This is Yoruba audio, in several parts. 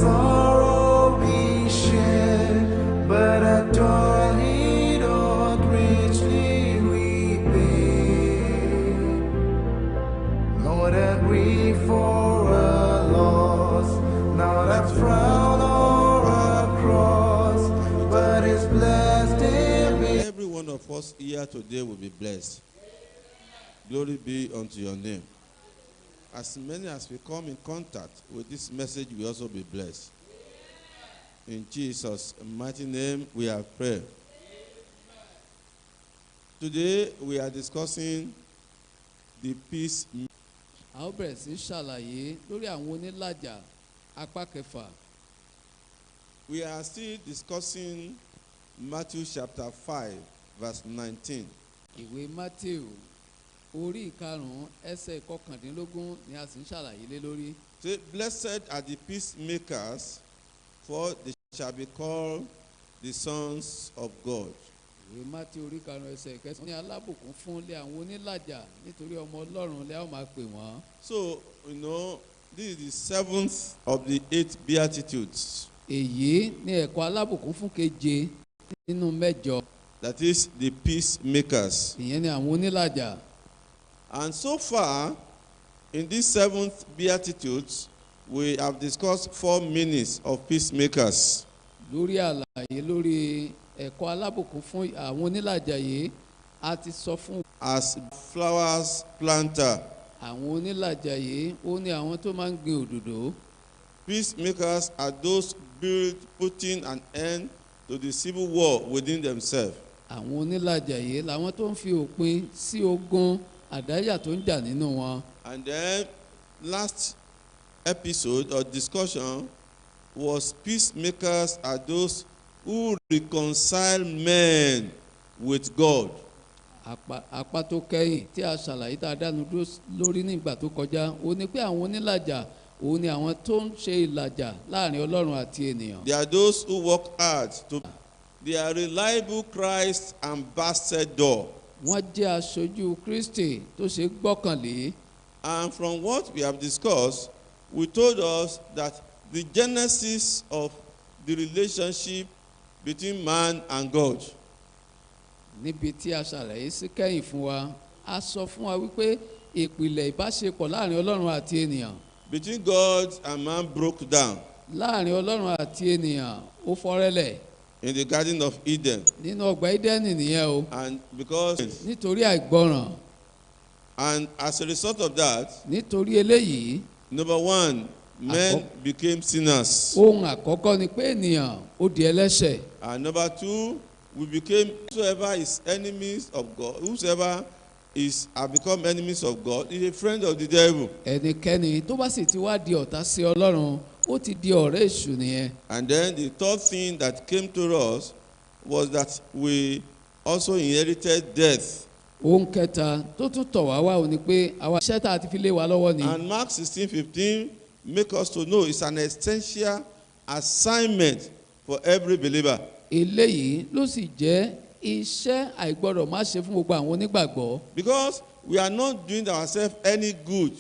sorrow we share, but our joy it all richly we pay. Lord, that grief for a loss, not a frown or a cross, but is blessed in me. Every one of us here today will be blessed. Glory be unto your name. As many as we come in contact with this message, we also be blessed. In Jesus' mighty name, we have prayed. Today, we are discussing the peace. A ó bẹ̀rẹ̀ sí ṣàlàyé lórí àwọn onílàjà apá kẹfà. We are still discussing Matthew chapter 5, verse 19. Ìwé Matthew orí ìkarùn-ún ẹsẹ̀ ìkọkàndínlógún ni a sì ń ṣàlàyé lé lórí. Say, blessed are the peacemakers, for they shall be called the sons of God. Ìwé Matthew orí ìkarùn-ún ẹsẹ̀ ìkẹsàn-án ní alábùkún fún lé àwọn onílàjà nítorí ọmọ Ọlọ́run lẹ́ ó máa pè wọ́n. So, this is the 7th of the 8 Beatitudes. Èyí ni ẹ̀kọ́ alábùkún fún keje nínú mẹ́jọ. That is the peacemakers. Ìyẹn ni àwọn onílàjà. And so far, in this 7th Beatitudes, we have discussed 4 meanings of peacemakers. Lórí àlàyé lórí ẹ̀kọ́ alábùkún fún àwọn onílàjà yìí, a ti sọ fún. As flowers planter. Àwọn onílàjà yìí ó ní àwọn tó máa ń gbin òdòdó. Peacemakers are those putting an end to the civil war within themselves. Àwọn onílàjà yìí làwọn tó ń fi òpin sí ogun àdáyà tó ń jà nínú wọn. And then last episode or discussion was peacemakers are those who reconcile men with God. Apá tó kẹ́yìn tí a ṣàlàyé tá a dánu dúró lórí nígbà tó kọjá ó ní pé àwọn onílàjà òun ni àwọn tó ń ṣe ìlàjà láàrin Ọlọ́run àti ènìyàn. They are those who work hard to. They are reliable Christ ambassador. Wọ́n jẹ́ aṣojú Kristi tó ṣe gbọ́kànlé. And from what we have discussed, we told us that the genesis of the relationship between man and God. Níbi tí a ṣàlàyé sí kẹ́yìn fún wa, a sọ fún wa wípé ìpìlẹ̀ ìbáṣepọ̀ láàrin Ọlọ́run àti ènìyàn. Between God and man broke down. Láàrin Ọlọ́run àti ènìyàn ó fọ́rẹ́lẹ̀. In the Garden of Eden. Nínú ọgbà Édẹ́nì nìyẹn o. And because. Nítorí àìgbọràn. And as a result of that. Nítorí eléyìí. Number one, men became sinners. Ohun àkọ́kọ́ ni pé ènìyàn ó di ẹlẹ́ṣẹ̀. And number two, we became whosoever is enemies of God, whosoever have become enemies of God is a friend of the devil. Ẹnikẹ́ni tó bá sì ti wá di ọ̀tá sí Ọlọ́run ó ti di ọ̀rẹ́ èṣù nìyẹn. And then the third thing that came to us was that we also inherited death. Ohun kẹta tó tún tọ̀ wá wá ò ní pé àwa iṣẹ́ tá a ti fi lé wa lọ́wọ́ ni. And Mark 16:15 make us to know it's an essential assignment for every believer. Eléyìí ló sì jẹ́ iṣẹ́ àìgbọ́dọ̀ má ṣe fún gbogbo àwọn onígbàgbọ́. Because we are not doing ourselves any good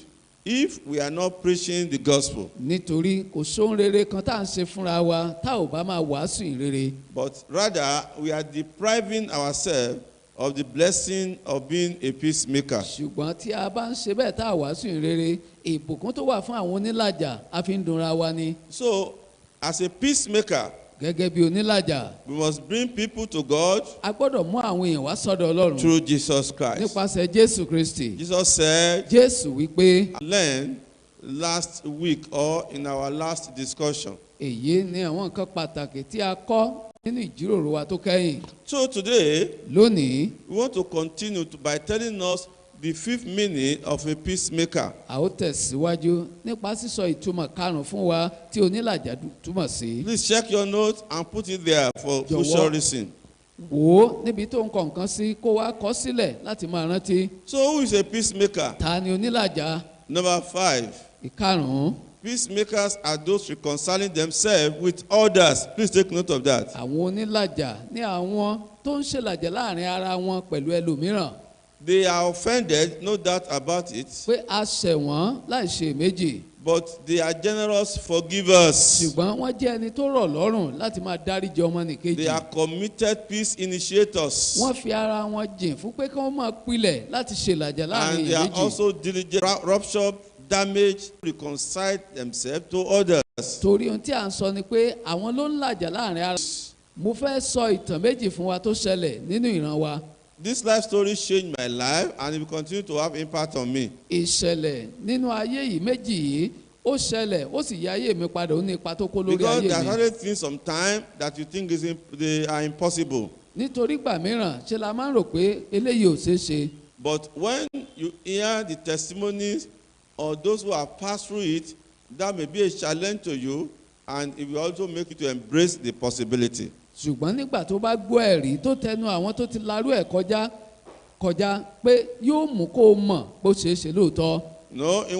if we are not preaching the gospel. Nítorí kò sóhun rere kan tá à ń ṣe fúnra wa tá ò bá máa wàásù ìrere. But rather we are depriving ourselves of the blessing of being a peacemaker. Ṣùgbọ́n tí a bá ń ṣe bẹ́ẹ̀ tá a wàásù ìrere, ìbùkún tó wà fún àwọn onílàjà a fi ń dunra wa ni. So as a peacemaker, gẹ́gẹ́ bí onílàjà, we must bring people to God. A gbọ́dọ̀ mú àwọn èèyàn wá sọ́dọ̀ Ọlọ́run. Through Jesus Christ. Nípasẹ̀ Jésù Kristi. Jesus said. Jésù wípé. Learn last week or in our last discussion. Èyí ni àwọn nǹkan pàtàkì tí a kọ́ nínú ìjíròrò wa tó kẹ́yìn. So today, lónìí, we want to continue by telling us the 5th meaning of a peacemaker. A ó tẹ̀síwájú nípa sísọ ìtumọ̀ karùn-ún fún wa tí onílàjà túmọ̀ sí. Please check your notes and put it there for future reason. Wò ó níbi tó ń kọ nǹkan sí kó wá kọ sílẹ̀ láti máa rántí. So who is a peacemaker? Ta ni onílàjà? Number 5. Ìkarùn-ún. Peacemakers are those reconciling themselves with others. Please take note of that. Àwọn onílàjà ní àwọn tó ń ṣèlàjà láàrin ara wọn pẹ̀lú ẹlòmíràn. They are offended, no doubt about it. Pé a ṣẹ̀ wọ́n láì ṣe méjì. but they are generous forgivers. ṣùgbọ́n wọ́n jẹ́ ẹni tó rọ̀ lọ́rùn láti máa dáríjì ọmọnìkejì. They are committed peace initiators. wọ́n fi ara wọn jìn fún pé kí wọ́n máa pilẹ̀ láti ṣèlàjà láàrin And they are ìyèméjì. also diligent, rupture, damage, reconcile themselves to others. torí ohun tí à ń sọ ni pé àwọn ló ń làjà láàrin ara. mo fẹ́ sọ ìtàn méjì fún wa tó ṣẹlẹ̀ nínú ìran wa. This life story changed my life and it will continue to have impact on me. ìṣẹ̀lẹ̀ nínú ayé yìí méjì yìí ó ṣẹlẹ̀ ó sì yí ayé mi padà ó ní ipa tó kó lórí Because ayé there are mi. certain things sometimes that you think they are impossible. nítorí gbà mìíràn ṣe la máa ń rò pé eléyìí ò ṣeé ṣe. But when you hear the testimonies of those who have passed through it, that may be a challenge to you and it will also make you to embrace the possibility. ṣùgbọ́n nígbà tó bá gbọ́ ẹ̀rí tó tẹnu àwọn tó ti larú ẹ̀ kọjá pé yóò mú kó o mọ̀ bó ṣeé ṣe lóòótọ́. No, in